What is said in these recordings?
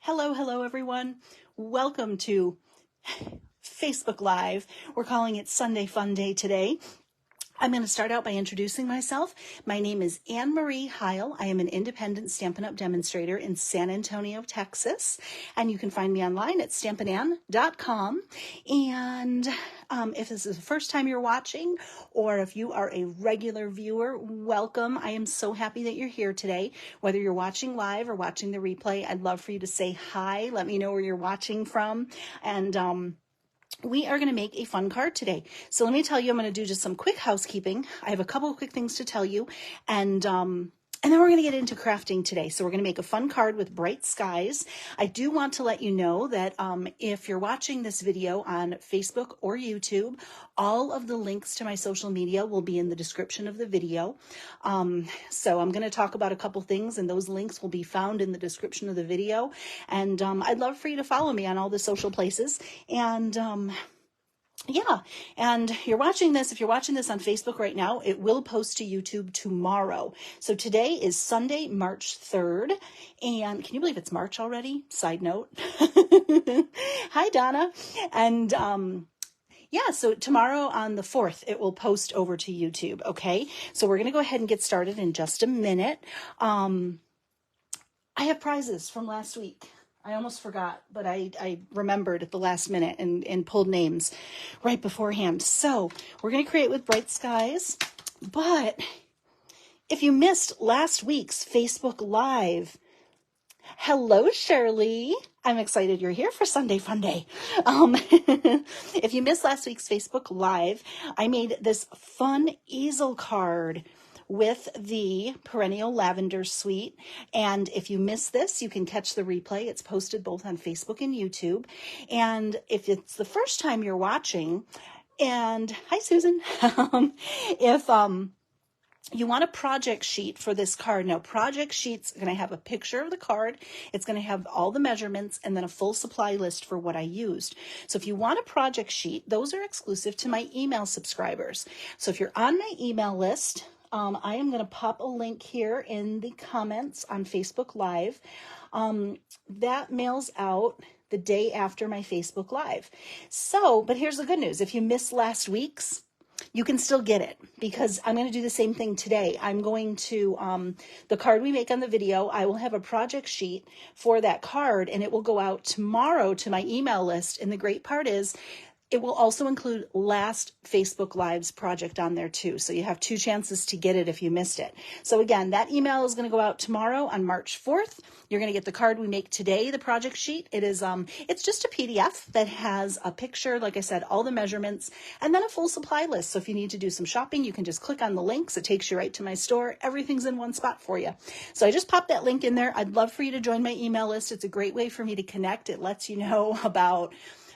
Hello, everyone. Welcome to Facebook Live. We're calling it Sunday Fun Day today. I'm going to start out by introducing myself. My name is Anne Marie Heil. I am an independent Stampin' Up! Demonstrator in San Antonio, Texas. And you can find me online at stampinann.com. And if this is the first time you're watching, or if you are a regular viewer, welcome. I am so happy that you're here today. Whether you're watching live or watching the replay, I'd love for you to say hi. Let me know where you're watching from. And we are going to make a fun card today. So let me tell you, I'm going to do just some quick housekeeping. I have a couple of quick things to tell you. And then we're going to get into crafting today. So we're going to make a fun card with bright skies. I do want to let you know that if you're watching this video on Facebook or YouTube, all of the links to my social media will be in the description of the video. So I'm going to talk about a couple things, and those links will be found in the description of the video. And I'd love for you to follow me on all the social places. And yeah, and if you're watching this on Facebook right now, it will post to YouTube tomorrow. So today is Sunday, March 3rd, and can you believe it's March already? Side note. Hi, Donna. And yeah, so tomorrow on the 4th, it will post over to YouTube, okay? So we're going to go ahead and get started in just a minute. I have prizes from last week. I almost forgot, but I remembered at the last minute and pulled names right beforehand. So we're going to create with bright skies. But if you missed last week's Facebook Live, hello, Shirley. I'm excited you're here for Sunday Fun Day. If you missed last week's Facebook Live, I made this fun easel card with the Perennial Lavender Suite. And if you missed this, you can catch the replay. It's posted both on Facebook and YouTube. And if it's the first time you're watching, and hi, Susan, if you want a project sheet for this card. Now, project sheet's going to have a picture of the card. It's going to have all the measurements and then a full supply list for what I used. So if you want a project sheet, those are exclusive to my email subscribers. So if you're on my email list, I am going to pop a link here in the comments on Facebook Live. That mails out the day after my Facebook Live. So, but here's the good news. If you missed last week's, you can still get it because I'm going to do the same thing today. I'm going to, the card we make on the video, I will have a project sheet for that card and it will go out tomorrow to my email list. And the great part is, it will also include last Facebook Live's project on there too. So you have two chances to get it if you missed it. So again, that email is going to go out tomorrow on March 4th. You're going to get the card we make today, the project sheet. It is, it's just a PDF that has a picture, like I said, all the measurements, and then a full supply list. So if you need to do some shopping, you can just click on the links. It takes you right to my store. Everything's in one spot for you. So I just popped that link in there. I'd love for you to join my email list. It's a great way for me to connect. It lets you know about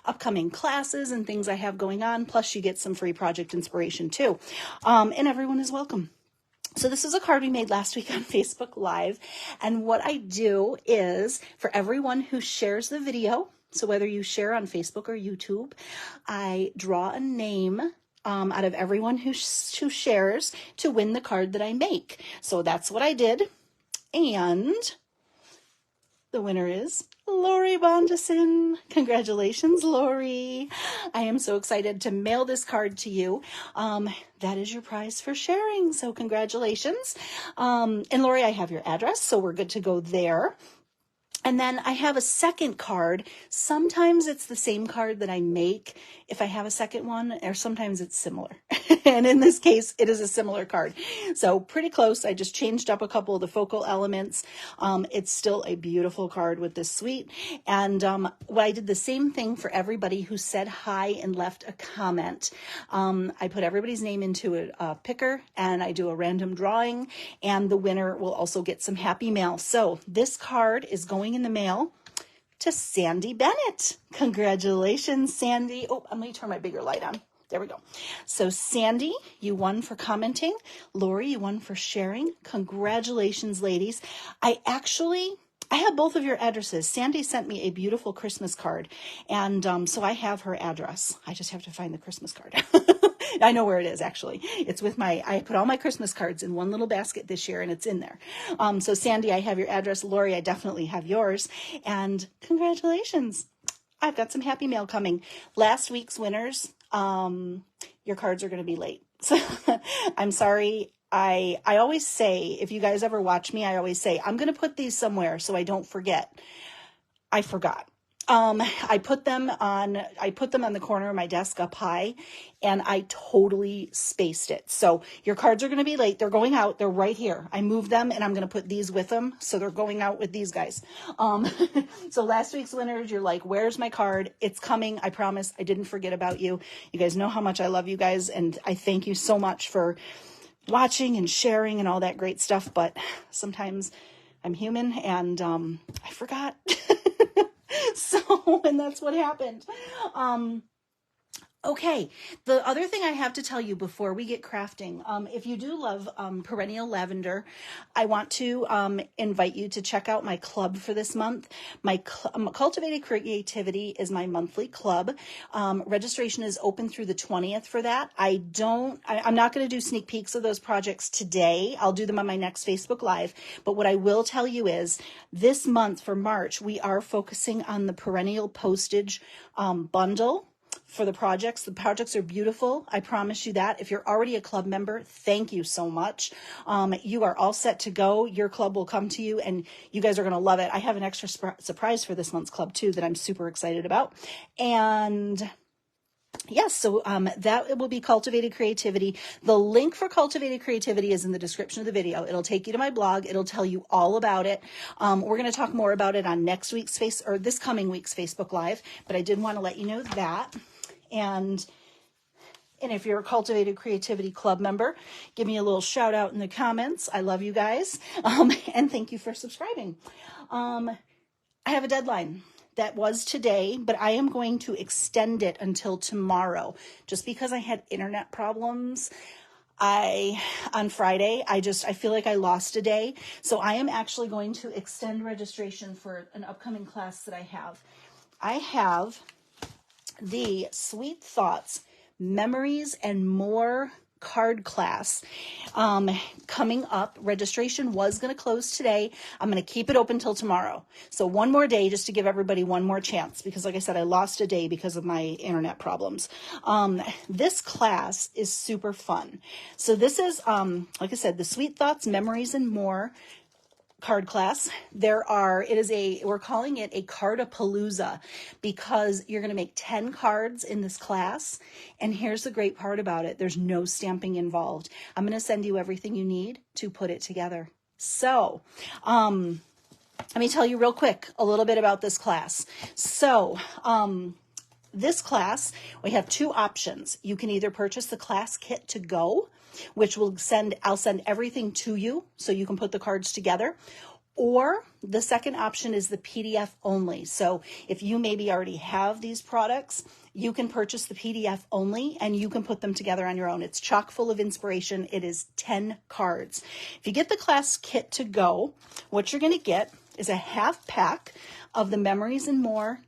upcoming classes and things I have going on. Plus you get some free project inspiration too. And everyone is welcome. So this is a card we made last week on Facebook Live. And what I do is for everyone who shares the video, so whether you share on Facebook or YouTube, I draw a name out of everyone who shares to win the card that I make. So that's what I did. And the winner is Lori Bondison. Congratulations, Lori. I am so excited to mail this card to you. That is your prize for sharing. So congratulations. And Lori, I have your address, so we're good to go there. And then I have a second card. Sometimes it's the same card that I make if I have a second one, or sometimes it's similar. And in this case, it is a similar card. So pretty close. I just changed up a couple of the focal elements. It's still a beautiful card with this suite. And I did the same thing for everybody who said hi and left a comment. I put everybody's name into a picker and I do a random drawing, and the winner will also get some happy mail. So this card is going in the mail to Sandy Bennett. Congratulations, Sandy. Oh, let me turn my bigger light on. There we go. So Sandy, you won for commenting. Lori, you won for sharing. Congratulations, ladies. I have both of your addresses. Sandy sent me a beautiful Christmas card, and so I have her address. I just have to find the Christmas card. I know where it is, actually. It's with I put all my Christmas cards in one little basket this year, and it's in there. So Sandy, I have your address. Lori, I definitely have yours. And congratulations. I've got some happy mail coming. Last week's winners, your cards are going to be late. So I'm sorry. I always say, if you guys ever watch me, I always say, I'm going to put these somewhere so I don't forget. I forgot. I put them on the corner of my desk up high, and I totally spaced it. So your cards are going to be late. They're going out. They're right here. I moved them, and I'm going to put these with them. So they're going out with these guys. So last week's winners, you're like, where's my card? It's coming. I promise. I didn't forget about you. You guys know how much I love you guys. And I thank you so much for watching and sharing and all that great stuff. But sometimes I'm human, and I forgot. So, and that's what happened. Okay, the other thing I have to tell you before we get crafting, if you do love perennial lavender, I want to invite you to check out my club for this month. My Cultivated Creativity is my monthly club. Registration is open through the 20th for that. I'm not going to do sneak peeks of those projects today. I'll do them on my next Facebook Live. But what I will tell you is this month for March, we are focusing on the perennial postage bundle for the projects. The projects are beautiful. I promise you that. If you're already a club member, thank you so much. You are all set to go. Your club will come to you, and you guys are going to love it. I have an extra surprise for this month's club too that I'm super excited about. And yes, so that will be Cultivated Creativity. The link for Cultivated Creativity is in the description of the video. It'll take you to my blog. It'll tell you all about it. We're going to talk more about it on this coming week's Facebook Live, but I did want to let you know that. And if you're a Cultivated Creativity Club member, give me a little shout out in the comments. I love you guys. And thank you for subscribing. I have a deadline. That was today, but I am going to extend it until tomorrow just because I had internet problems. On Friday, I feel like I lost a day. So I am actually going to extend registration for an upcoming class that I have. I have the Sweet Thoughts, Memories and More card class coming up. Registration was going to close today. I'm going to keep it open till tomorrow. So one more day just to give everybody one more chance because like I said, I lost a day because of my internet problems. This class is super fun. So this is, like I said, the Sweet Thoughts, Memories and More card class. We're calling it a Cardapalooza because you're going to make 10 cards in this class. And here's the great part about it. There's no stamping involved. I'm going to send you everything you need to put it together. So, let me tell you real quick a little bit about this class. So, this class, we have two options. You can either purchase the class kit to go, which I'll send everything to you so you can put the cards together. Or the second option is the PDF only. So if you maybe already have these products, you can purchase the PDF only and you can put them together on your own. It's chock full of inspiration. It is 10 cards. If you get the class kit to go, what you're going to get is a half pack of the Memories and More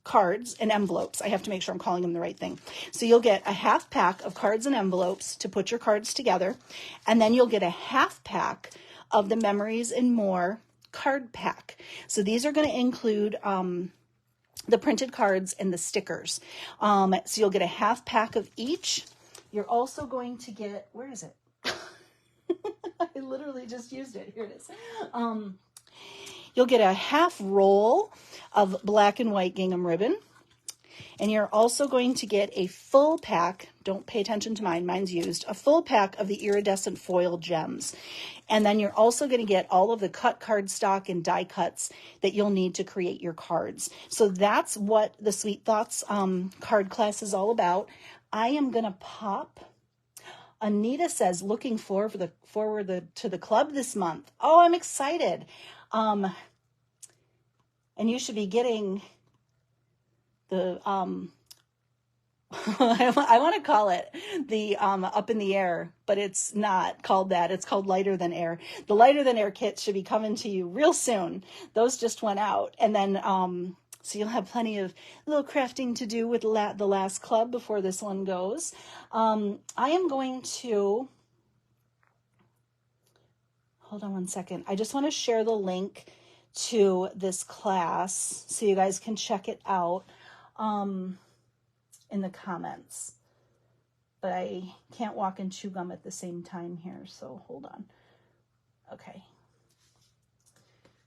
cards and envelopes. I have to make sure I'm calling them the right thing. So you'll get a half pack of cards and envelopes to put your cards together. And then you'll get a half pack of the Memories and More card pack. So these are going to include the printed cards and the stickers. So you'll get a half pack of each. You're also going to get, where is it? I literally just used it. Here it is. You'll get a half roll of black and white gingham ribbon. And you're also going to get a full pack, don't pay attention to mine, mine's used, a full pack of the iridescent foil gems. And then you're also going to get all of the cut cardstock and die cuts that you'll need to create your cards. So that's what the Sweet Thoughts card class is all about. I am going to pop. Anita says, looking forward to the club this month. Oh, I'm excited. And you should be getting the, I want to call it the Up in the Air, but it's not called that. It's called Lighter Than Air. The Lighter Than Air kit should be coming to you real soon. Those just went out. And then So you'll have plenty of little crafting to do with the last club before this one goes. I am going to, hold on one second. I just want to share the link to this class so you guys can check it out in the comments. But I can't walk and chew gum at the same time here, so hold on. Okay.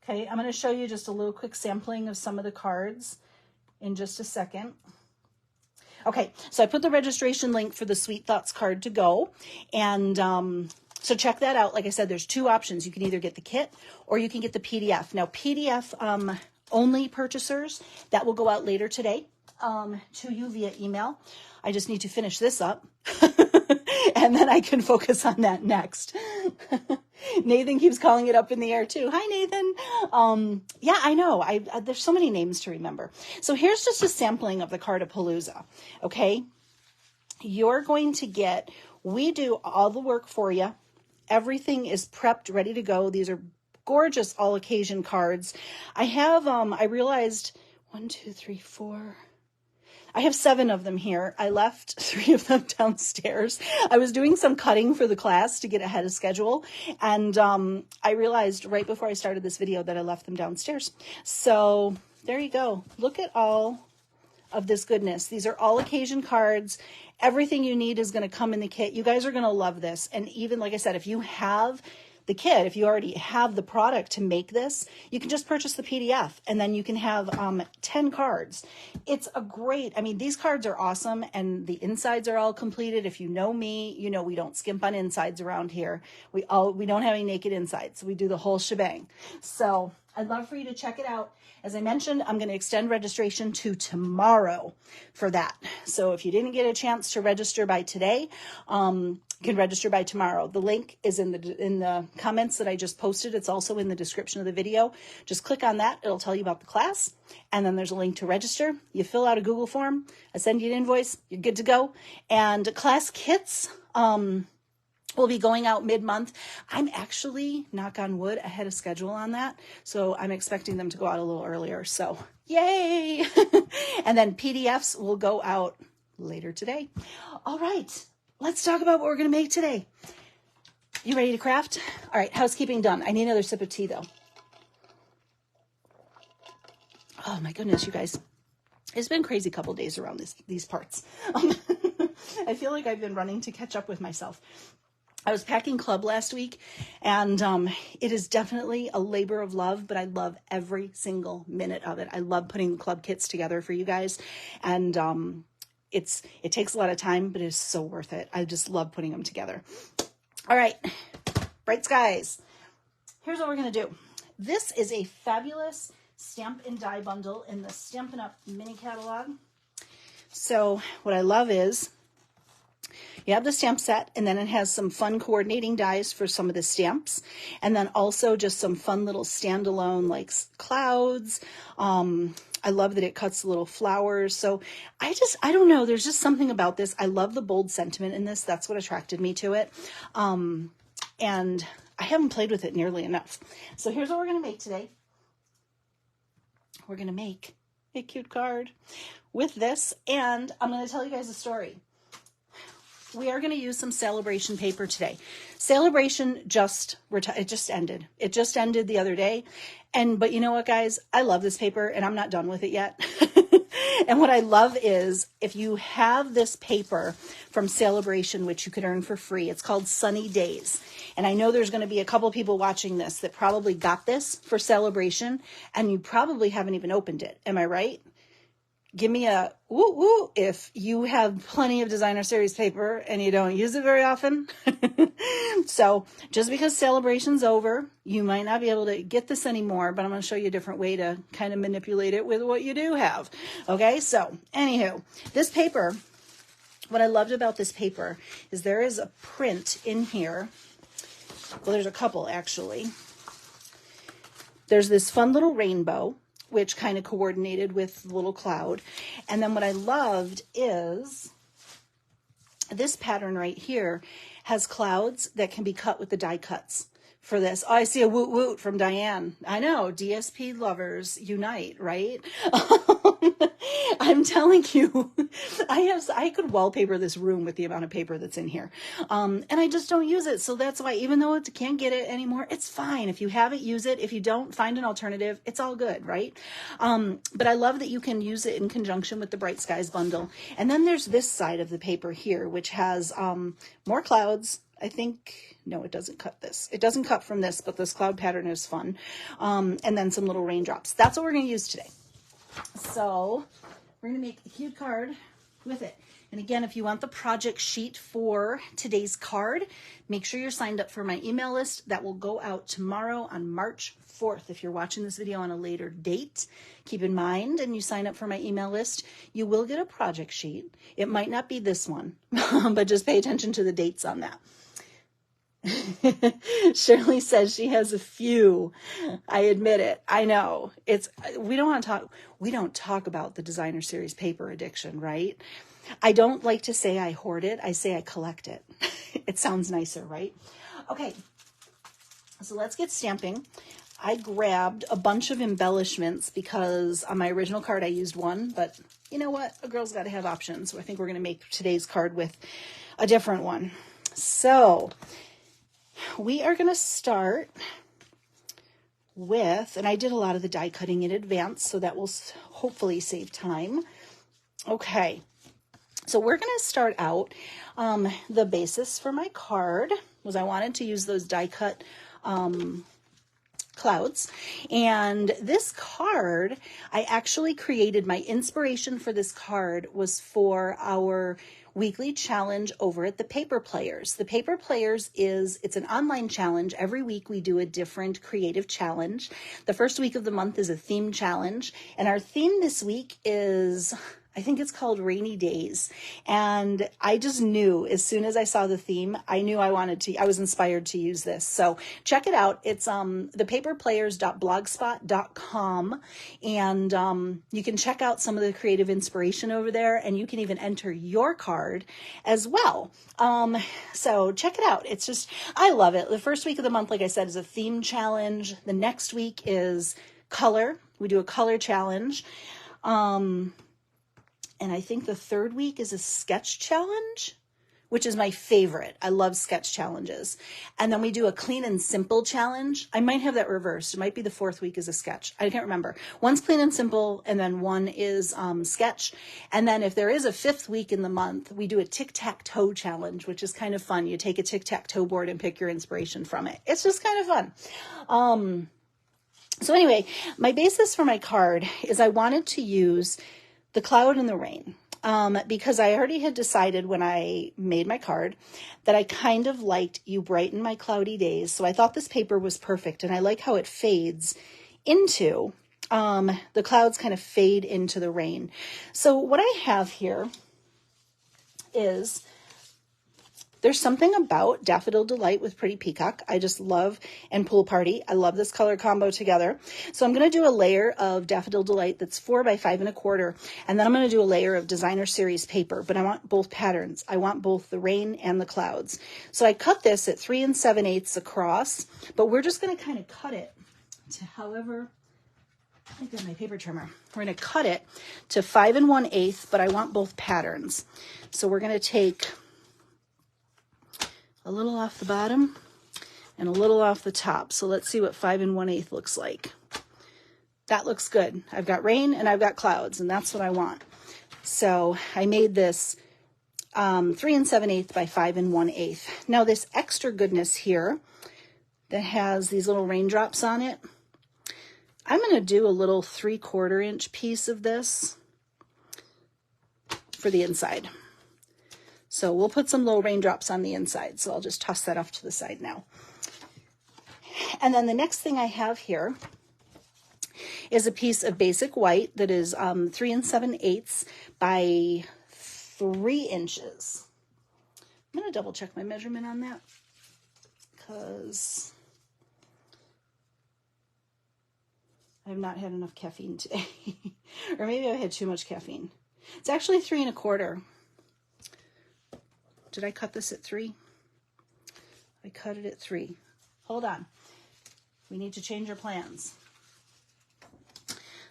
Okay, I'm going to show you just a little quick sampling of some of the cards in just a second. Okay, so I put the registration link for the Sweet Thoughts card to go, and so check that out. Like I said, there's two options. You can either get the kit or you can get the PDF. Now, PDF only purchasers, that will go out later today to you via email. I just need to finish this up, and then I can focus on that next. Nathan keeps calling it up in the air too. Hi, Nathan. Yeah, I know. There's so many names to remember. So here's just a sampling of the Cardapalooza. Okay. You're going to get, we do all the work for you. Everything is prepped, ready to go. These are gorgeous all occasion cards. I have, I realized 1, 2, 3, 4, I have 7 of them here. I left 3 of them downstairs. I was doing some cutting for the class to get ahead of schedule. And I realized right before I started this video that I left them downstairs. So there you go. Look at all of this goodness. These are all occasion cards. Everything you need is going to come in the kit. You guys are going to love this. And even, like I said, if you have the kit, if you already have the product to make this, you can just purchase the PDF and then you can have 10 cards. It's a great, I mean, these cards are awesome and the insides are all completed. If you know me, you know we don't skimp on insides around here. We don't have any naked insides. We do the whole shebang. So I'd love for you to check it out. As I mentioned, I'm going to extend registration to tomorrow for that. So if you didn't get a chance to register by today, you can register by tomorrow. The link is in the comments that I just posted. It's also in the description of the video. Just click on that. It'll tell you about the class. And then there's a link to register. You fill out a Google form. I send you an invoice. You're good to go. And class kits, will be going out mid-month. I'm actually, knock on wood, ahead of schedule on that. So I'm expecting them to go out a little earlier. So yay. And then PDFs will go out later today. All right, let's talk about what we're going to make today. You ready to craft? All right, housekeeping done. I need another sip of tea though. Oh my goodness, you guys. It's been a crazy couple days around these parts. I feel like I've been running to catch up with myself. I was packing club last week, and it is definitely a labor of love, but I love every single minute of it. I love putting the club kits together for you guys, and it takes a lot of time, but it's so worth it. I just love putting them together. All right, bright skies. Here's what we're going to do. This is a fabulous stamp and die bundle in the Stampin' Up! Mini catalog. So what I love is you have the stamp set, and then it has some fun coordinating dies for some of the stamps, and then also just some fun little standalone like clouds. I love that it cuts little flowers. So I don't know. There's just something about this. I love the bold sentiment in this. That's what attracted me to it. And I haven't played with it nearly enough. So here's what we're going to make today. We're going to make a cute card with this, and I'm going to tell you guys a story. We are going to use some Celebration paper today. Celebration it just ended. It just ended the other day. But you know what, guys? I love this paper, and I'm not done with it yet. And what I love is if you have this paper from Celebration, which you could earn for free, it's called Sunny Days. And I know there's going to be a couple people watching this that probably got this for Celebration, and you probably haven't even opened it. Am I right? Give me a woo woo if you have plenty of Designer Series paper and you don't use it very often. So just because Celebration's over, you might not be able to get this anymore, but I'm going to show you a different way to kind of manipulate it with what you do have. Okay, so anywho, this paper, what I loved about this paper is there is a print in here. Well, there's a couple actually. There's this fun little rainbow, which kind of coordinated with the little cloud. And then what I loved is this pattern right here has clouds that can be cut with the die cuts for this. Oh, I see a woot woot from Diane. I know, DSP lovers unite, right? I'm telling you, I could wallpaper this room with the amount of paper that's in here. And I just don't use it. So that's why, even though it can't get it anymore, it's fine. If you have it, use it. If you don't, find an alternative. It's all good, right? But I love that you can use it in conjunction with the Bright Skies bundle. And then there's this side of the paper here, which has more clouds. I think, no, it doesn't cut this. It doesn't cut from this, but this cloud pattern is fun. And then some little raindrops. That's what we're going to use today. So we're going to make a cute card with it. And again, if you want the project sheet for today's card, make sure you're signed up for my email list. That will go out tomorrow on March 4th. If you're watching this video on a later date, keep in mind, and you sign up for my email list, you will get a project sheet. It might not be this one, but just pay attention to the dates on that. Shirley says she has a few. I admit it. I know. We don't talk about the designer series paper addiction, right? I don't like to say I hoard it. I say I collect it. It sounds nicer, right? Okay. So let's get stamping. I grabbed a bunch of embellishments because on my original card I used one, but you know what? A girl's got to have options. So I think we're going to make today's card with a different one. So we are going to start with, and I did a lot of the die cutting in advance, so that will hopefully save time. Okay, so we're going to start out, the basis for my card was I wanted to use those die cut clouds. And this card, I actually created, my inspiration for this card was for our weekly challenge over at the Paper Players. The Paper Players it's an online challenge. Every week we do a different creative challenge. The first week of the month is a theme challenge. And our theme this week is, I think it's called Rainy Days. And I just knew as soon as I saw the theme, I knew I was inspired to use this. So check it out. It's thepaperplayers.blogspot.com. And you can check out some of the creative inspiration over there, and you can even enter your card as well. So check it out. It's just, I love it. The first week of the month, like I said, is a theme challenge. The next week is color. We do a color challenge. And I think the third week is a sketch challenge, which is my favorite. I love sketch challenges. And then we do a clean and simple challenge. I might have that reversed. It might be the fourth week is a sketch. I can't remember. One's clean and simple, and then one is sketch. And then if there is a fifth week in the month, we do a tic-tac-toe challenge, which is kind of fun. You take a tic-tac-toe board and pick your inspiration from it. It's just kind of fun. So anyway, my basis for my card is I wanted to use the cloud and the rain, because I already had decided when I made my card that I kind of liked You Brighten My Cloudy Days. So I thought this paper was perfect, and I like how it fades into, the clouds kind of fade into the rain. So what I have here is, there's something about Daffodil Delight with Pretty Peacock. I just love, and Pool Party. I love this color combo together. So I'm going to do a layer of Daffodil Delight that's 4 by 5 1/4. And then I'm going to do a layer of Designer Series paper, but I want both patterns. I want both the rain and the clouds. So I cut this at 3 7/8 across, but we're just going to kind of cut it to however, I got my paper trimmer. We're going to cut it to 5 1/8, but I want both patterns. So we're going to take a little off the bottom and a little off the top. So let's see what 5 1/8 looks like. That looks good. I've got rain and I've got clouds, and that's what I want. So I made this 3 7/8 by 5 1/8. Now this extra goodness here that has these little raindrops on it, I'm going to do a little 3/4 inch piece of this for the inside. So we'll put some little raindrops on the inside. So I'll just toss that off to the side now. And then the next thing I have here is a piece of basic white that is 3 7/8 by 3 inches. I'm going to double check my measurement on that because I have not had enough caffeine today. Or maybe I had too much caffeine. It's actually 3 1/4. Did I cut this at 3? I cut it at 3. Hold on. We need to change our plans.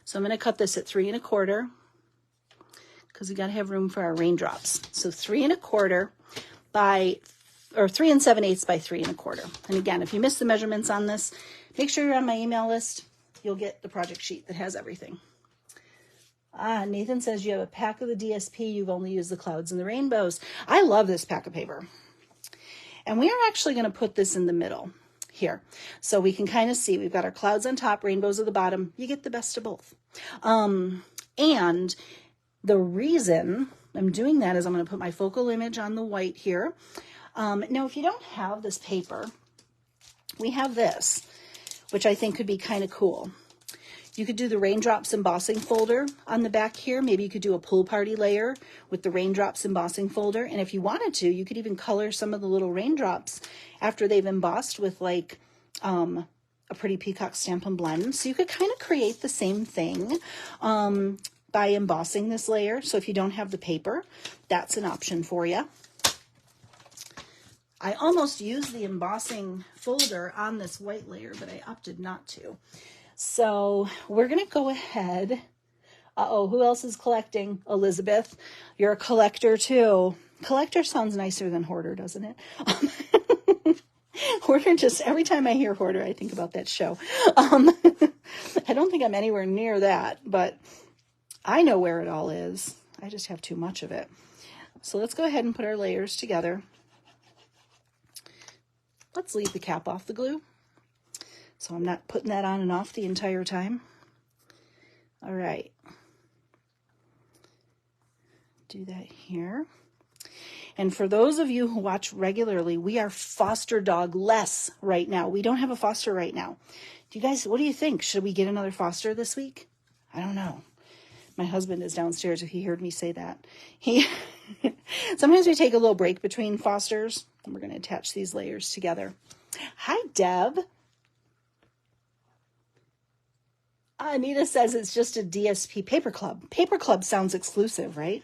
So I'm going to cut this at 3 1/4 because we got to have room for our raindrops. So 3 1/4 by, or 3 7/8 by 3 1/4. And again, if you miss the measurements on this, make sure you're on my email list. You'll get the project sheet that has everything. Nathan says you have a pack of the DSP. You've only used the clouds and the rainbows. I love this pack of paper. And we are actually going to put this in the middle here. So we can kind of see we've got our clouds on top, rainbows at the bottom. You get the best of both. And the reason I'm doing that is I'm going to put my focal image on the white here. Now, if you don't have this paper, we have this, which I think could be kind of cool. You could do the raindrops embossing folder on the back here. Maybe you could do a pool party layer with the raindrops embossing folder. And if you wanted to, you could even color some of the little raindrops after they've embossed with like a pretty peacock Stampin' Blend. So you could kind of create the same thing by embossing this layer. So if you don't have the paper, that's an option for you. I almost used the embossing folder on this white layer, but I opted not to. So we're going to go ahead. Uh-oh, who else is collecting? Elizabeth, you're a collector too. Collector sounds nicer than hoarder, doesn't it? Hoarder, just every time I hear hoarder, I think about that show. I don't think I'm anywhere near that, but I know where it all is. I just have too much of it. So let's go ahead and put our layers together. Let's leave the cap off the glue, so I'm not putting that on and off the entire time. All right. Do that here. And for those of you who watch regularly, we are foster dog less right now. We don't have a foster right now. Do you guys, what do you think? Should we get another foster this week? I don't know. My husband is downstairs if he heard me say that. Sometimes we take a little break between fosters, and we're going to attach these layers together. Hi, Deb. Anita says it's just a DSP paper club. Paper club sounds exclusive, right?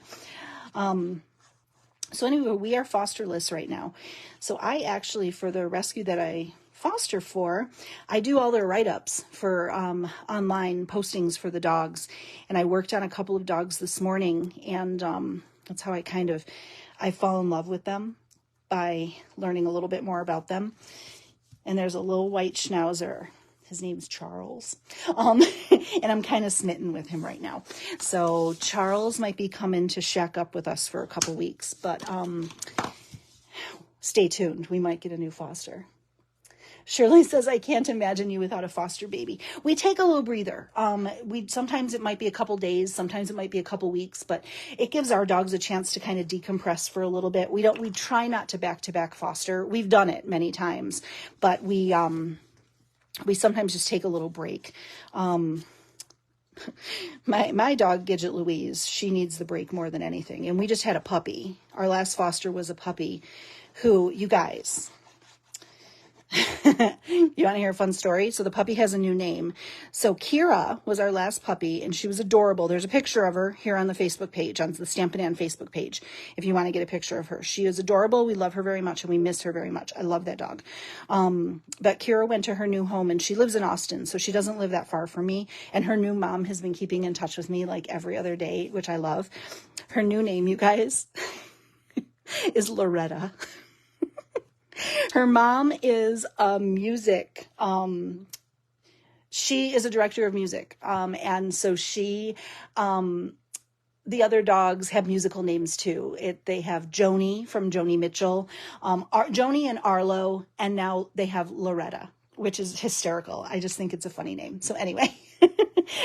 So anyway, we are fosterless right now. So I actually, for the rescue that I foster for, I do all their write-ups for online postings for the dogs. And I worked on a couple of dogs this morning, and that's how I fall in love with them, by learning a little bit more about them. And there's a little white schnauzer. His name's Charles. And I'm kind of smitten with him right now. So Charles might be coming to shack up with us for a couple weeks, but stay tuned. We might get a new foster. Shirley says, I can't imagine you without a foster baby. We take a little breather. Sometimes it might be a couple days, sometimes it might be a couple weeks, but it gives our dogs a chance to kind of decompress for a little bit. We try not to back foster. We've done it many times, but we sometimes just take a little break. My dog, Gidget Louise, she needs the break more than anything. And we just had a puppy. Our last foster was a puppy who, you guys, you want to hear a fun story? So the puppy has a new name. So Kira was our last puppy, and she was adorable. There's a picture of her here on the Facebook page, on the Stampin' Ann Facebook page, if you want to get a picture of her. She is adorable. We love her very much, and we miss her very much. I love that dog. But Kira went to her new home, and she lives in Austin, so she doesn't live that far from me. And her new mom has been keeping in touch with me like every other day, which I love. Her new name, you guys, is Loretta. Her mom is a music, she is a director of music. And so the other dogs have musical names too. They have Joni from Joni Mitchell, Joni and Arlo, and now they have Loretta, which is hysterical. I just think it's a funny name. So anyway,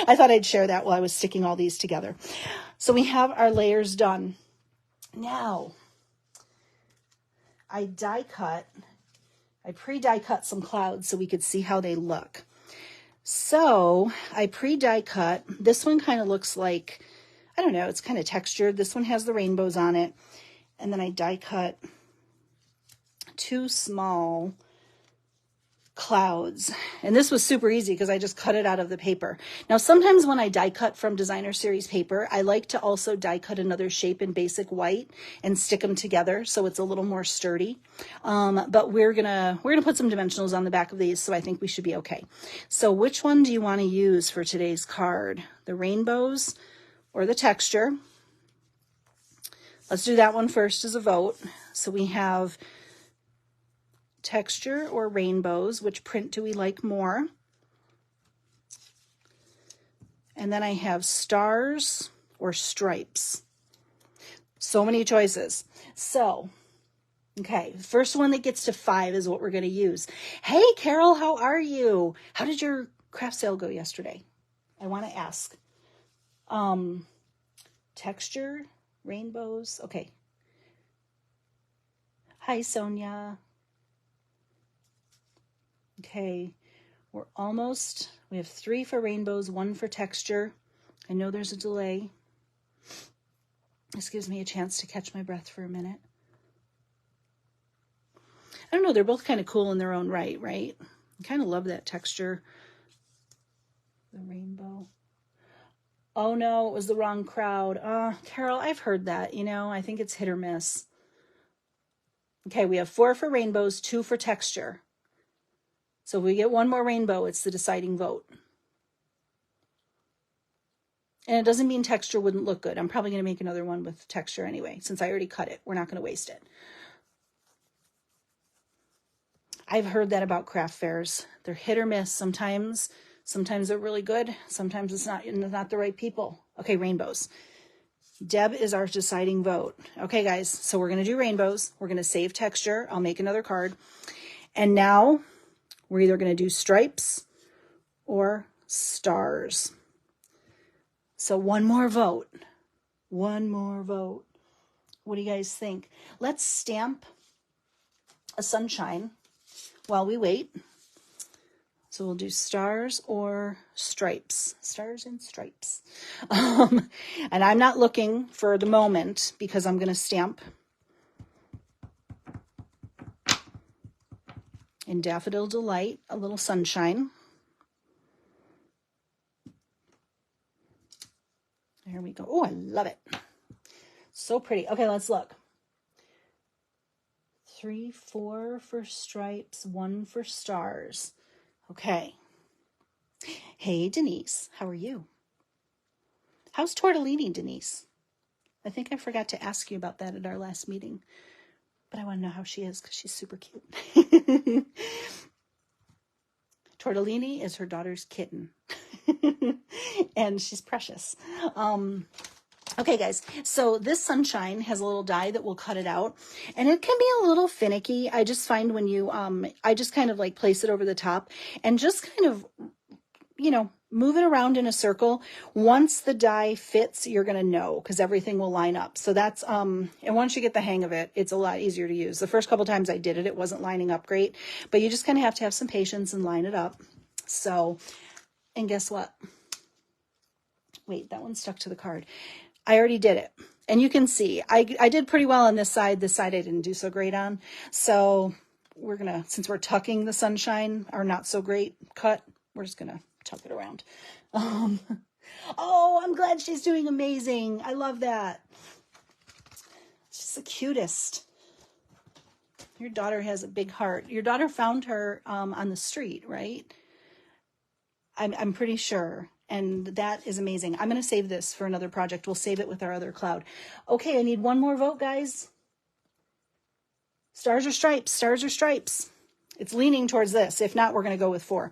I thought I'd share that while I was sticking all these together. So we have our layers done. Now, I pre-die cut some clouds so we could see how they look. So I pre-die cut, this one kind of looks like, I don't know, it's kind of textured. This one has the rainbows on it. And then I die cut two small clouds. And this was super easy because I just cut it out of the paper. Now, sometimes when I die cut from Designer Series paper, I like to also die cut another shape in basic white and stick them together so it's a little more sturdy. But we're gonna put some dimensionals on the back of these, so I think we should be okay. So which one do you want to use for today's card? The rainbows or the texture? Let's do that one first as a vote. So we have texture or rainbows. Which print do we like more? And then I have stars or stripes. So many choices. So, okay, the first one that gets to 5 is what we're going to use. Hey, Carol, how are you? How did your craft sale go yesterday? I want to ask. Texture, rainbows. Okay. Hi, Sonia. Okay, we have 3 for rainbows, 1 for texture. I know there's a delay. This gives me a chance to catch my breath for a minute. I don't know, they're both kind of cool in their own right? I kind of love that texture. The rainbow. Oh no, it was the wrong crowd. Carol, I've heard that, I think it's hit or miss. Okay, we have 4 for rainbows, 2 for texture. So if we get 1 more rainbow, it's the deciding vote. And it doesn't mean texture wouldn't look good. I'm probably going to make another one with texture anyway, since I already cut it. We're not going to waste it. I've heard that about craft fairs. They're hit or miss sometimes. Sometimes they're really good. Sometimes it's not the right people. Okay, rainbows. Deb is our deciding vote. Okay, guys, so we're going to do rainbows. We're going to save texture. I'll make another card. And now we're either going to do stripes or stars. So one more vote. One more vote. What do you guys think? Let's stamp a sunshine while we wait. So we'll do stars or stripes. Stars and stripes. And I'm not looking for the moment because I'm going to stamp in Daffodil Delight, a little sunshine. There we go. Oh, I love it. So pretty. Okay, let's look. 3, 4 for stripes, 1 for stars. Okay. Hey, Denise. How are you? How's tortellini, Denise? I think I forgot to ask you about that at our last meeting, but I want to know how she is because she's super cute. Tortellini is her daughter's kitten, and she's precious. Okay, guys, so this sunshine has a little die that will cut it out, and it can be a little finicky. I just find when you, I just kind of like place it over the top and just kind of, move it around in a circle. Once the die fits, you're going to know because everything will line up. So that's, and once you get the hang of it, it's a lot easier to use. The first couple times I did it, it wasn't lining up great, but you just kind of have to have some patience and line it up. So, and guess what? Wait, that one stuck to the card. I already did it. And you can see, I did pretty well on this side. This side I didn't do so great on. So we're going to, since we're tucking the sunshine, our not so great cut, we're just going to tuck it around. Oh, I'm glad she's doing amazing. I love that. She's the cutest. Your daughter has a big heart. Your daughter found her on the street, right? I'm pretty sure. And that is amazing. I'm going to save this for another project. We'll save it with our other cloud. Okay, I need one more vote, guys. Stars or stripes? Stars or stripes? It's leaning towards this. If not, we're going to go with 4.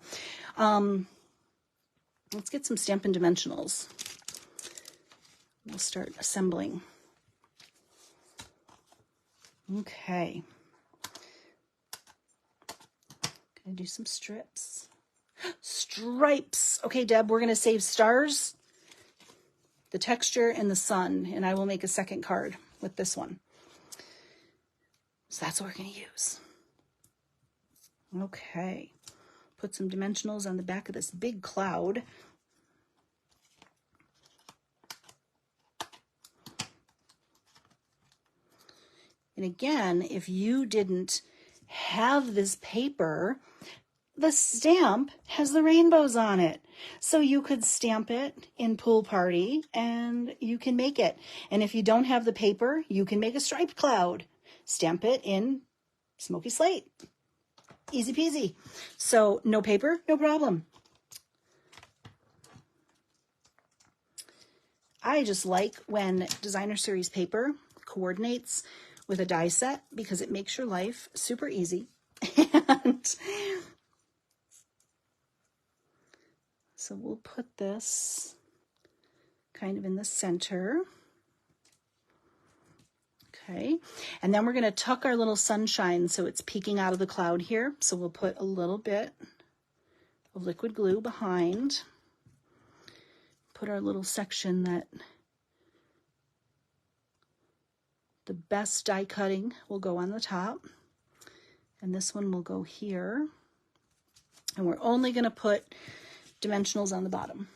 Let's get some Stampin' Dimensionals. We'll start assembling. Okay. Gonna do some strips. Stripes. Okay, Deb, we're going to save stars, the texture, and the sun, and I will make a second card with this one. So that's what we're going to use. Okay. Put some dimensionals on the back of this big cloud. And again, if you didn't have this paper, the stamp has the rainbows on it. So you could stamp it in Pool Party and you can make it. And if you don't have the paper, you can make a striped cloud. Stamp it in Smoky Slate. Easy peasy. So no paper, no problem. I just like when Designer Series paper coordinates with a die set because it makes your life super easy. And so we'll put this kind of in the center. Okay, and then we're going to tuck our little sunshine so it's peeking out of the cloud here. So we'll put a little bit of liquid glue behind. Put our little section that the best die cutting will go on the top. And this one will go here. And we're only going to put dimensionals on the bottom.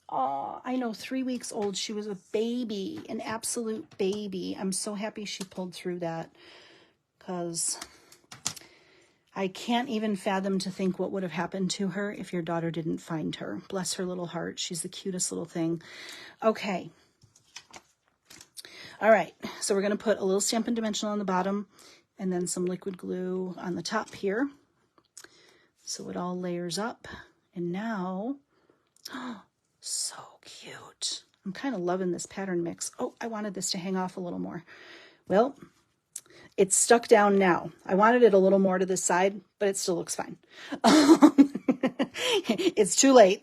Oh, I know, 3 weeks old. She was a baby, an absolute baby. I'm so happy she pulled through that because I can't even fathom to think what would have happened to her if your daughter didn't find her. Bless her little heart. She's the cutest little thing. Okay. All right. So we're going to put a little Stampin' Dimensional on the bottom and then some liquid glue on the top here. So it all layers up. And now, oh, so cute. I'm kind of loving this pattern mix. Oh, I wanted this to hang off a little more. Well, it's stuck down now. I wanted it a little more to this side, but it still looks fine. It's too late.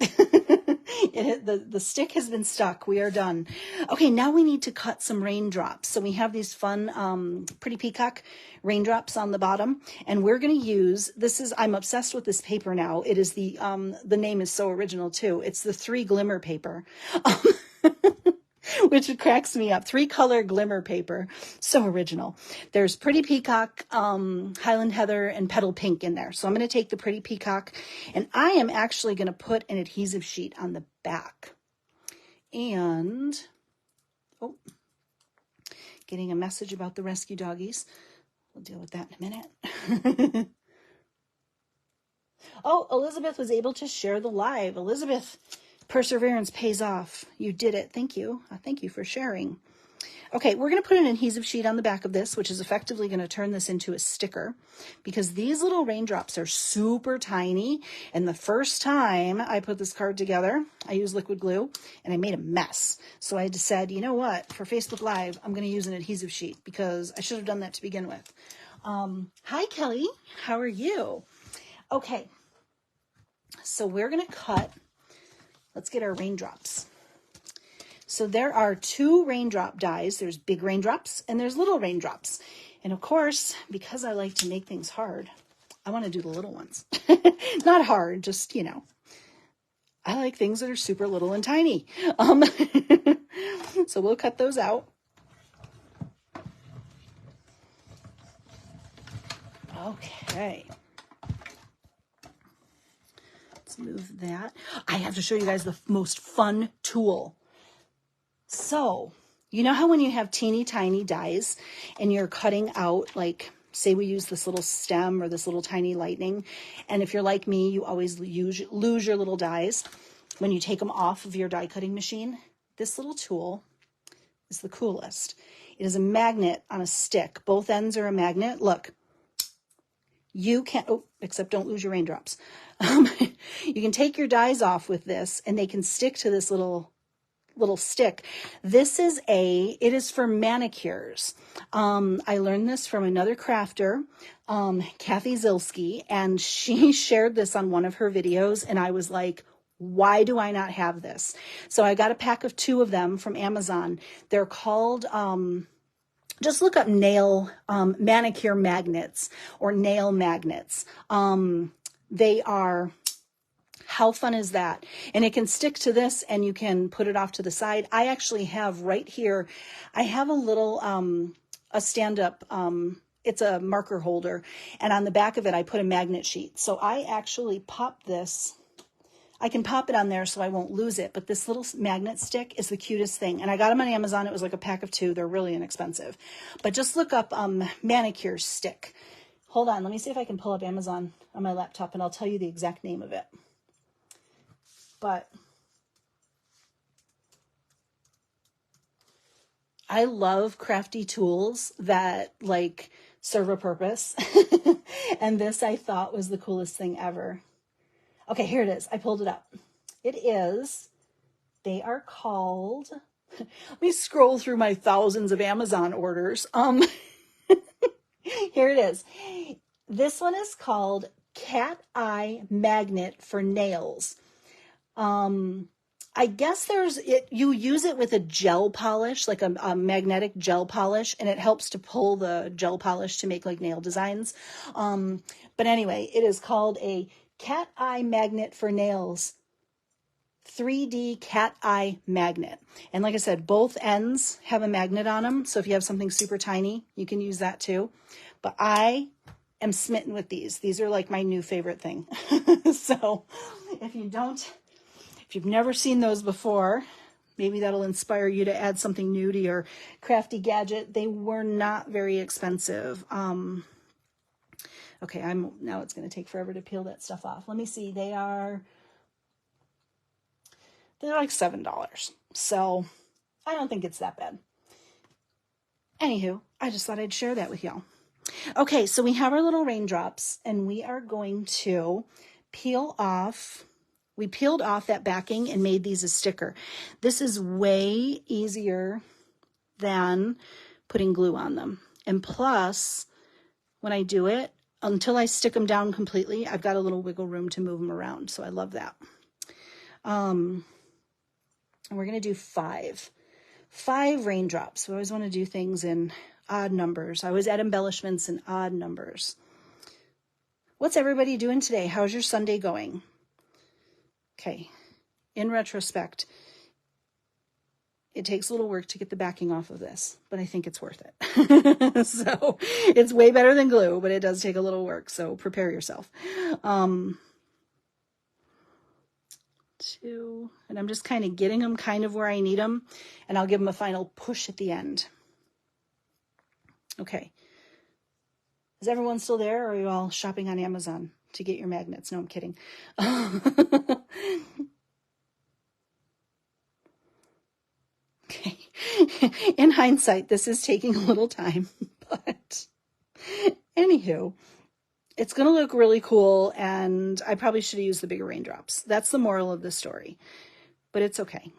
The stick has been stuck. We are done. Okay, now we need to cut some raindrops. So we have these fun Pretty Peacock raindrops on the bottom, and we're going to use, I'm obsessed with this paper now. It is the name is so original too. It's the 3 Glimmer paper. Which cracks me up. 3-color glimmer paper. So original. There's Pretty Peacock, Highland Heather, and Petal Pink in there. So I'm going to take the Pretty Peacock, and I am actually going to put an adhesive sheet on the back. And, oh, getting a message about the rescue doggies. We'll deal with that in a minute. Oh, Elizabeth was able to share the live. Elizabeth, perseverance pays off. You did it. Thank you. Thank you for sharing. Okay, we're going to put an adhesive sheet on the back of this, which is effectively going to turn this into a sticker because these little raindrops are super tiny. And the first time I put this card together, I used liquid glue and I made a mess. So I just said, you know what, for Facebook Live, I'm going to use an adhesive sheet because I should have done that to begin with. Hi, Kelly. How are you? Okay, so we're going to cut. Let's get our raindrops. So there are 2 raindrop dies. There's big raindrops and there's little raindrops. And of course, because I like to make things hard, I want to do the little ones. Not hard, just, you know, I like things that are super little and tiny. So we'll cut those out. Okay. Move that. I have to show you guys the most fun tool. So, you know how when you have teeny tiny dies and you're cutting out, like, say we use this little stem or this little tiny lightning, and if you're like me, you always lose your little dies when you take them off of your die cutting machine. This little tool is the coolest. It is a magnet on a stick. Both ends are a magnet. Look. You can, oh, except don't lose your raindrops. You can take your dies off with this and they can stick to this little stick. This is it is for manicures. I learned this from another crafter, Kathy Zilski, and she shared this on one of her videos. And I was like, why do I not have this? So I got a pack of 2 of them from Amazon. They're called, just look up nail manicure magnets or nail magnets. They are, how fun is that? And it can stick to this and you can put it off to the side. I actually have right here, I have a little, a stand-up, it's a marker holder. And on the back of it, I put a magnet sheet. So I actually pop this I can pop it on there so I won't lose it, but this little magnet stick is the cutest thing. And I got them on Amazon. It was like a pack of 2. They're really inexpensive. But just look up manicure stick. Hold on, let me see if I can pull up Amazon on my laptop and I'll tell you the exact name of it. But I love crafty tools that like serve a purpose. And this I thought was the coolest thing ever. Okay, here it is. I pulled it up. They are called, let me scroll through my thousands of Amazon orders. Here it is. This one is called Cat Eye Magnet for Nails. I guess you use it with a gel polish, like a magnetic gel polish, and it helps to pull the gel polish to make like nail designs. But anyway, it is called a Cat Eye Magnet for Nails 3D cat eye magnet. And like I said, both ends have a magnet on them. So if you have something super tiny, you can use that too. But I am smitten with these. These are like my new favorite thing. So if you've never seen those before, maybe that'll inspire you to add something new to your crafty gadget. They were not very expensive. Okay, now it's going to take forever to peel that stuff off. Let me see. They're like $7. So I don't think it's that bad. Anywho, I just thought I'd share that with y'all. Okay, so we have our little raindrops and we are going to peel off. We peeled off that backing and made these a sticker. This is way easier than putting glue on them. And plus, when I do it, until I stick them down completely, I've got a little wiggle room to move them around. So I love that. And we're going to do 5 raindrops. We always want to do things in odd numbers. I always add embellishments in odd numbers. What's everybody doing today? How's your Sunday going? Okay. In retrospect, it takes a little work to get the backing off of this, but I think it's worth it. So it's way better than glue, but it does take a little work. So prepare yourself. 2, and I'm just kind of getting them kind of where I need them, and I'll give them a final push at the end. Okay. Is everyone still there, or are you all shopping on Amazon to get your magnets? No, I'm kidding. Okay. In hindsight, this is taking a little time, but anywho, it's going to look really cool, and I probably should have used the bigger raindrops. That's the moral of the story, but it's okay.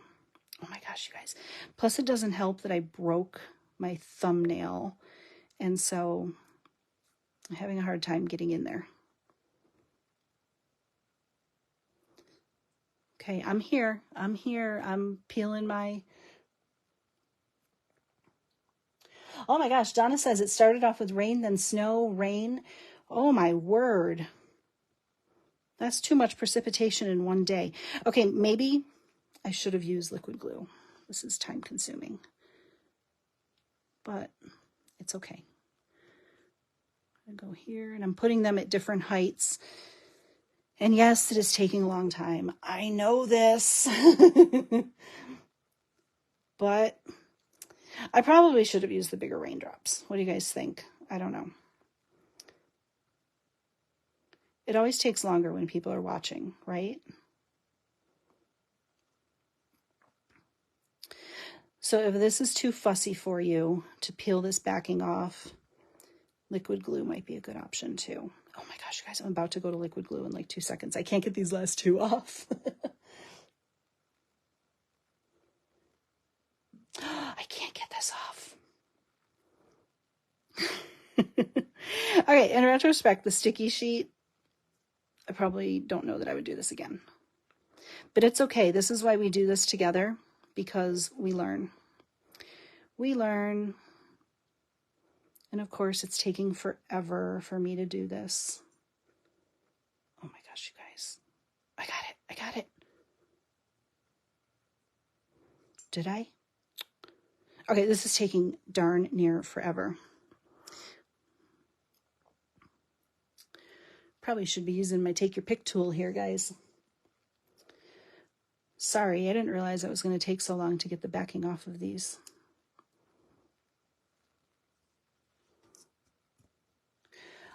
Oh my gosh, you guys. Plus, it doesn't help that I broke my thumbnail, and so I'm having a hard time getting in there. Okay, I'm here. I'm peeling my... Oh my gosh, Donna says it started off with rain, then snow, rain. Oh my word. That's too much precipitation in one day. Okay, maybe I should have used liquid glue. This is time consuming, but it's okay. I go here and I'm putting them at different heights. And yes, it is taking a long time. I know this, but I probably should have used the bigger raindrops. What do you guys think? I don't know. It always takes longer when people are watching, right? So if this is too fussy for you to peel this backing off, liquid glue might be a good option too. Oh my gosh, guys, I'm about to go to liquid glue in like 2 seconds. I can't get these last 2 off. I can't get this off. Okay, in retrospect, the sticky sheet, I probably don't know that I would do this again. But it's okay. This is why we do this together, because we learn. We learn. And of course, it's taking forever for me to do this. Oh my gosh, you guys. I got it. Did I? Okay, this is taking darn near forever. Probably should be using my take your pick tool here, guys. Sorry, I didn't realize it was going to take so long to get the backing off of these.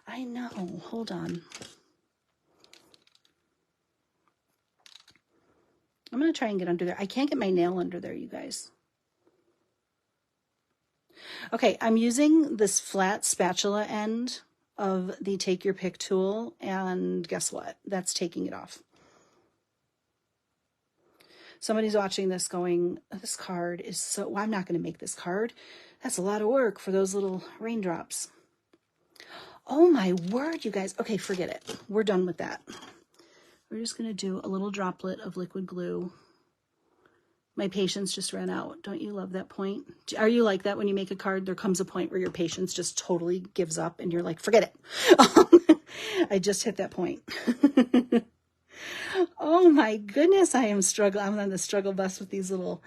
I know, hold on. I'm going to try and get under there. I can't get my nail under there, you guys. Okay, I'm using this flat spatula end of the Take Your Pick tool, and guess what? That's taking it off. Somebody's watching this going, this card is so, well, I'm not going to make this card. That's a lot of work for those little raindrops. Oh my word, you guys. Okay, forget it. We're done with that. We're just going to do a little droplet of liquid glue. My patience just ran out. Don't you love that point? Are you like that when you make a card? There comes a point where your patience just totally gives up and you're like, forget it. I just hit that point. Oh my goodness, I am struggling. I'm on the struggle bus with these little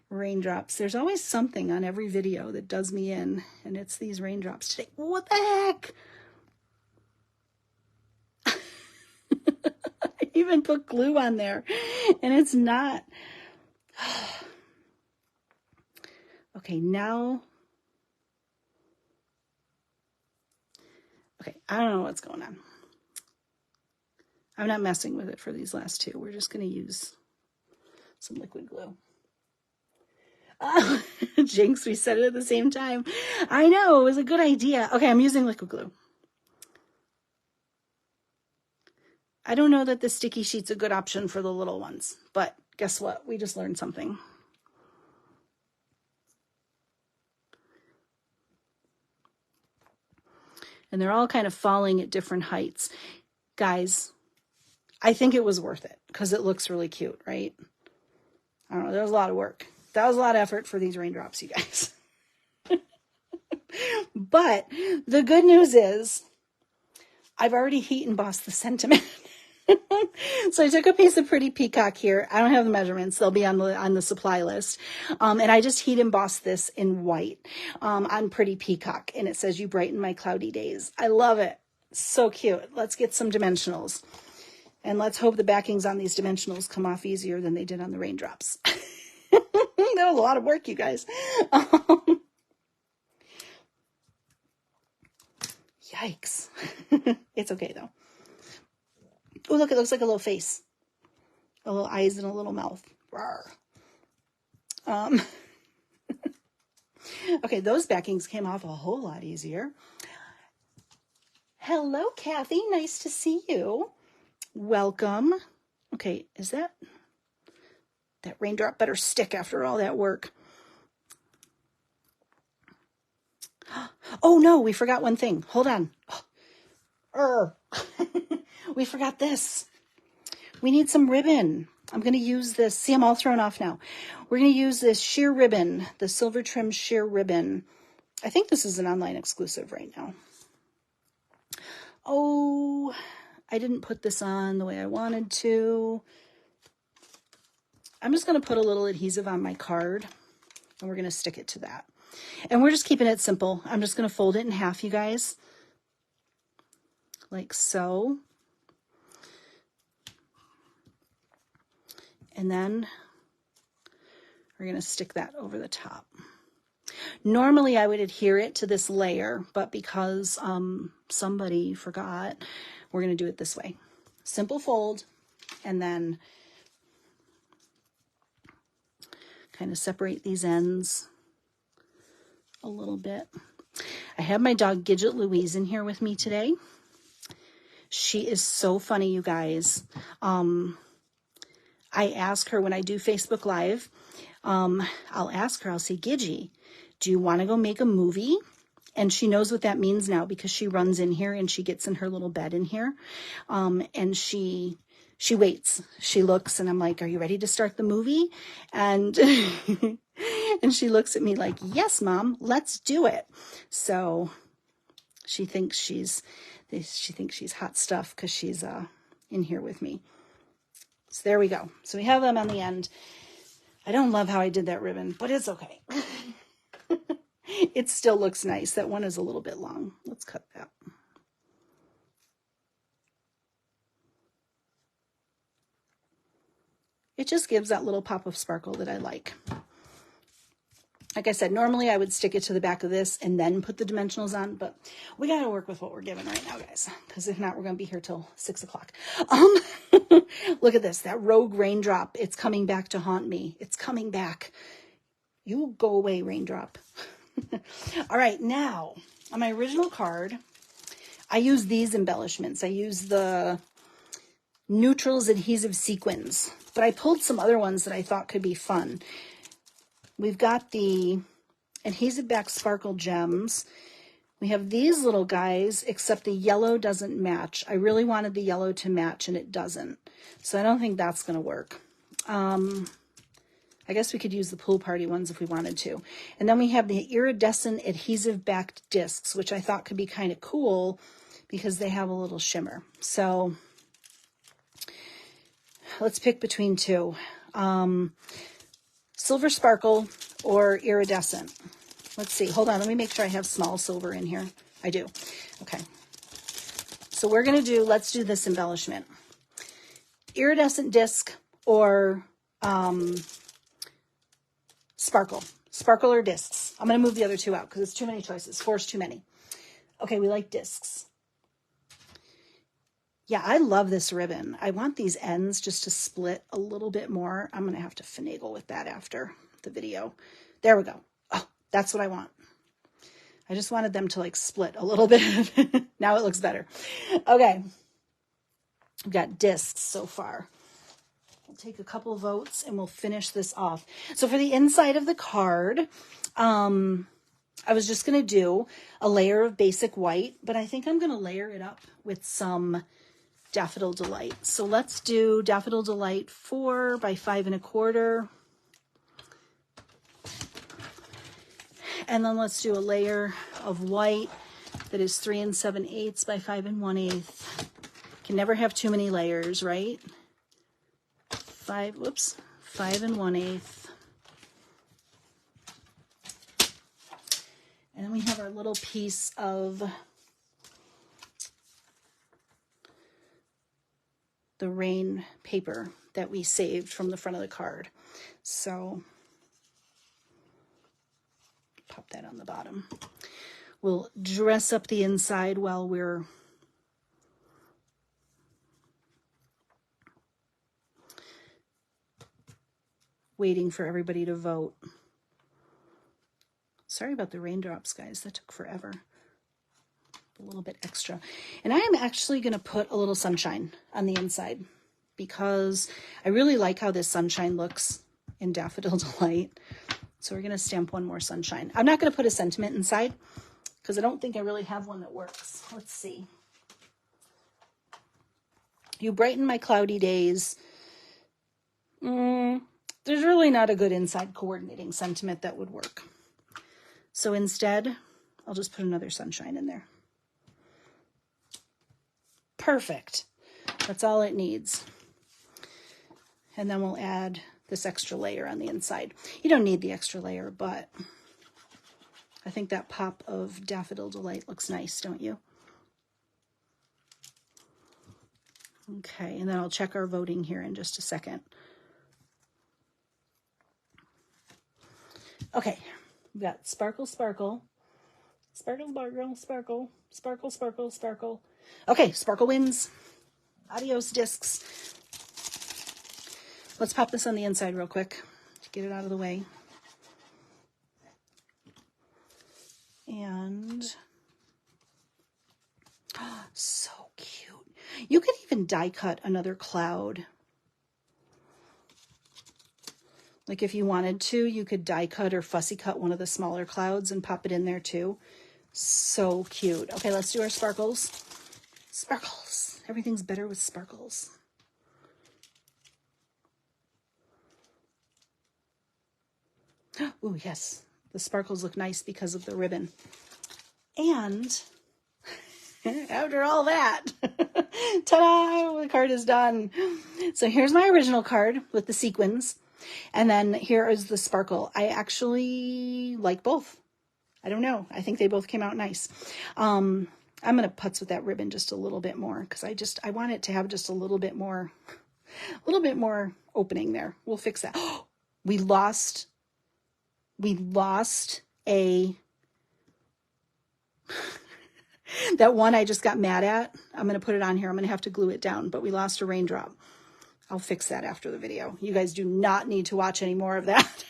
raindrops. There's always something on every video that does me in, and it's these raindrops today. What the heck? I even put glue on there, and it's not. Okay, now. Okay, I don't know what's going on. I'm not messing with it for these last two. We're just going to use some liquid glue. Oh, Jinx, we said it at the same time. I know, it was a good idea. Okay, I'm using liquid glue. I don't know that the sticky sheet's a good option for the little ones, but guess what? We just learned something. And they're all kind of falling at different heights. Guys, I think it was worth it because it looks really cute, right? I don't know, there was a lot of work. That was a lot of effort for these raindrops, you guys. But the good news is I've already heat embossed the sentiment. So I took a piece of Pretty Peacock here. I don't have the measurements. They'll be on the supply list. And I just heat embossed this in white on Pretty Peacock. And it says, "You brighten my cloudy days." I love it. So cute. Let's get some dimensionals. And let's hope the backings on these dimensionals come off easier than they did on the raindrops. That was a lot of work, you guys. Yikes. It's okay, though. Oh, look, it looks like a little face. A little eyes and a little mouth. Okay, those backings came off a whole lot easier. Hello, Kathy. Nice to see you. Welcome. Okay, is that raindrop better stick after all that work? Oh, no, we forgot one thing. Hold on. We forgot this. We need some ribbon. I'm going to use this. See, I'm all thrown off now. We're going to use this sheer ribbon, the silver trim sheer ribbon. I think this is an online exclusive right now. Oh, I didn't put this on the way I wanted to. I'm just going to put a little adhesive on my card, and we're going to stick it to that. And we're just keeping it simple. I'm just going to fold it in half, you guys, like so. And then we're going to stick that over the top. Normally I would adhere it to this layer, but because somebody forgot, we're going to do it this way. Simple fold, and then kind of separate these ends a little bit. I have my dog Gidget Louise in here with me today. She is so funny, you guys. I ask her when I do Facebook Live, I'll ask her, I'll say, "Gidgy, do you want to go make a movie?" And she knows what that means now because she runs in here and she gets in her little bed in here. And she waits, she looks, and I'm like, "Are you ready to start the movie?" And, and she looks at me like, "Yes, Mom, let's do it." So she thinks she's hot stuff because she's in here with me. So there we go. So we have them on the end. I don't love how I did that ribbon, but it's okay. It still looks nice. That one is a little bit long. Let's cut that. It just gives that little pop of sparkle that I like. Like I said, normally I would stick it to the back of this and then put the dimensionals on, but we got to work with what we're given right now, guys, because if not, we're going to be here till 6 o'clock. Look at this, that rogue raindrop. It's coming back to haunt me. It's coming back. You go away, raindrop. All right, now on my original card, I use these embellishments. I use the Neutrals Adhesive Sequins, but I pulled some other ones that I thought could be fun. We've got the Adhesive Back Sparkle Gems. We have these little guys, except the yellow doesn't match. I really wanted the yellow to match, and it doesn't. So I don't think that's going to work. I guess we could use the Pool Party ones if we wanted to. And then we have the Iridescent Adhesive Backed Discs, which I thought could be kind of cool because they have a little shimmer. So let's pick between two. Silver Sparkle or Iridescent. Let's see. Hold on. Let me make sure I have small silver in here. I do. Okay. So we're going to do, let's do this embellishment. Iridescent disc or sparkle. Sparkle or discs. I'm going to move the other two out because it's too many choices. 4 is too many. Okay, we like discs. Yeah, I love this ribbon. I want these ends just to split a little bit more. I'm going to have to finagle with that after the video. There we go. Oh, that's what I want. I just wanted them to like split a little bit. Now it looks better. Okay. We've got discs so far. We'll take a couple of votes and we'll finish this off. So for the inside of the card, I was just going to do a layer of basic white, but I think I'm going to layer it up with some Daffodil Delight. So let's do Daffodil Delight 4 by 5 1/4. And then let's do a layer of white that is 3 7/8 by 5 1/8. Can never have too many layers, right? 5 1/8. And then we have our little piece of the rain paper that we saved from the front of the card. So pop that on the bottom. We'll dress up the inside while we're waiting for everybody to vote. Sorry about the raindrops, guys. That took forever. A little bit extra. And I am actually going to put a little sunshine on the inside because I really like how this sunshine looks in Daffodil Delight. So we're going to stamp one more sunshine. I'm not going to put a sentiment inside because I don't think I really have one that works. Let's see. You brighten my cloudy days. There's really not a good inside coordinating sentiment that would work. So instead, I'll just put another sunshine in there. Perfect. That's all it needs. And then we'll add this extra layer on the inside. You don't need the extra layer, but I think that pop of Daffodil Delight looks nice, don't you? Okay, and then I'll check our voting here in just a second. Okay, we've got Sparkle, Sparkle, Sparkle, Sparkle, Sparkle, Sparkle, Sparkle, Sparkle. Okay, Sparkle wins. Adios, discs. Let's pop this on the inside real quick to get it out of the way. And oh, so cute. You could even die cut another cloud. Like if you wanted to, you could die cut or fussy cut one of the smaller clouds and pop it in there too. So cute. Okay, let's do our sparkles. Sparkles. Everything's better with sparkles. Oh, yes. The sparkles look nice because of the ribbon. And after all that, ta-da, the card is done. So here's my original card with the sequins. And then here is the sparkle. I actually like both. I don't know. I think they both came out nice. I'm going to putz with that ribbon just a little bit more because I want it to have just a little bit more A little bit more opening there. We'll fix that. We lost a, that one I just got mad at. I'm going to put it on here. I'm going to have to glue it down, but we lost a raindrop. I'll fix that after the video. You guys do not need to watch any more of that.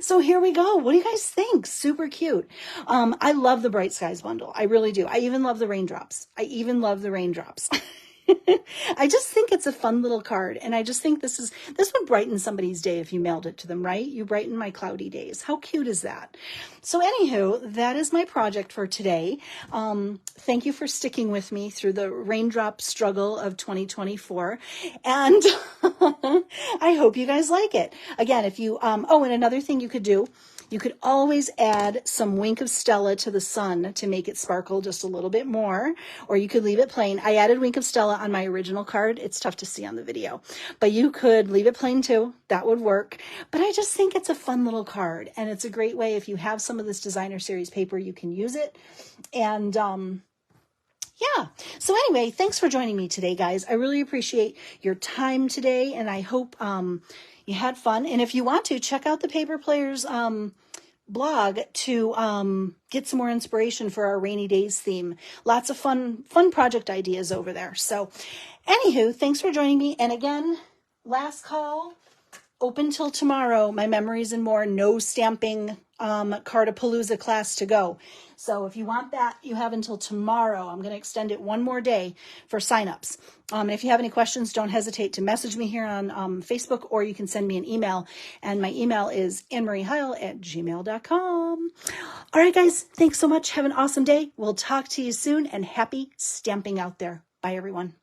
So here we go. What do you guys think? Super cute. I love the Bright Skies bundle. I really do. I even love the raindrops. I just think it's a fun little card. And I just think this would brighten somebody's day if you mailed it to them, right? You brighten my cloudy days. How cute is that? So anywho, that is my project for today. Thank you for sticking with me through the raindrop struggle of 2024. And I hope you guys like it. Again, if you, and another thing you could do, you could always add some Wink of Stella to the sun to make it sparkle just a little bit more, or you could leave it plain. I added Wink of Stella on my original card. It's tough to see on the video, but you could leave it plain too. That would work. But I just think it's a fun little card, and it's a great way, if you have some of this designer series paper, you can use it. And yeah. So anyway, thanks for joining me today, guys. I really appreciate your time today, and I hope you had fun. And if you want to, check out the Paper Players blog to get some more inspiration for our rainy days theme. Lots of fun project ideas over there. So anywho, thanks for joining me. And again, last call, open till tomorrow. My Memories and More no stamping Cardapalooza class to go. So if you want that, you have until tomorrow. I'm going to extend it one more day for signups. And if you have any questions, don't hesitate to message me here on Facebook, or you can send me an email. And my email is annmarieheil@gmail.com. All right, guys, thanks so much. Have an awesome day. We'll talk to you soon, and happy stamping out there. Bye, everyone.